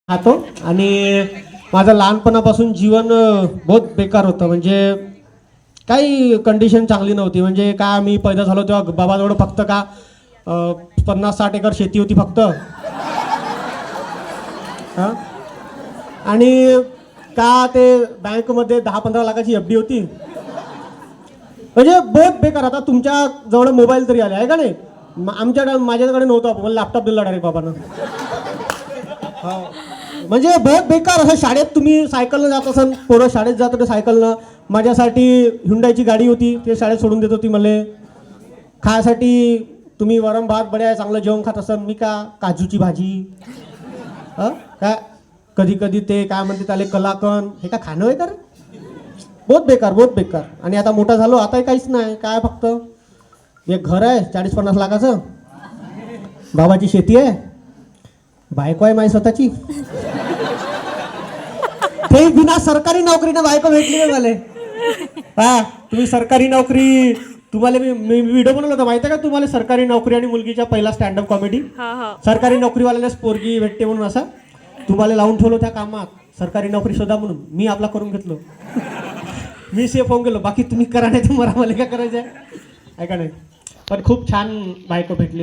खातो आणि माझं लहानपणापासून जीवन बहुत बेकार होतं. म्हणजे काही कंडिशन चांगली नव्हती. म्हणजे काय मी पैदा झालो तेव्हा बाबाजवळ फक्त का 50-60 एकर शेती होती फक्त. हां, आणि का ते बँकमध्ये 10-15 लाखाची एफ डी होती. म्हणजे बहुत बेकार. आता तुमच्या जवळ मोबाईल तरी आले आहे का नाही. माझ्याकडे नव्हता, मला लॅपटॉप दिला डायरेक्ट बाबानं. हो, म्हणजे बहुत बेकार. असं शाळेत तुम्ही सायकलनं जात असाल, पोरं शाळेत जात होते सायकलनं. माझ्यासाठी हुंडाईची गाडी होती, ते शाळेत सोडून देत होती मला. खायसाठी तुम्ही वरण भात बड्या चांगलं जेवण खात असाल, मी का काजूची भाजी. काय कधी कधी ते काय म्हणते त्याले कलाकन, हे का खाणं आहे का रे. बहुत बेकार, बहुत बेकार. आणि आता मोठा झालो, आताही काहीच नाही. काय फक्त एक घर आहे 40-50 लाखाचं, बाबाची शेती आहे, बायको आहे माझी स्वतःची. ते बिना सरकारी नोकरीने बायको भेटली आहे मला. हा, तुम्ही सरकारी नोकरी, तुम्हाला मी व्हिडिओ बनवला होता माहिती आहे का तुम्हाला, सरकारी नोकरी आणि मुलगीच्या पहिला स्टँडअप कॉमेडी. सरकारी नोकरीवाल्यालाच पोरगी भेटते म्हणून असं तुम्हाला लावून ठेवलं त्या कामात. सरकारी नोकरी शोधा म्हणून मी आपला करून घेतलो. मी सेफ होऊन गेलो. बाकी तुम्ही करा, नाही तुम्हाला मला काय करायचं आहे का नाही. पण खूप छान बायको भेटली.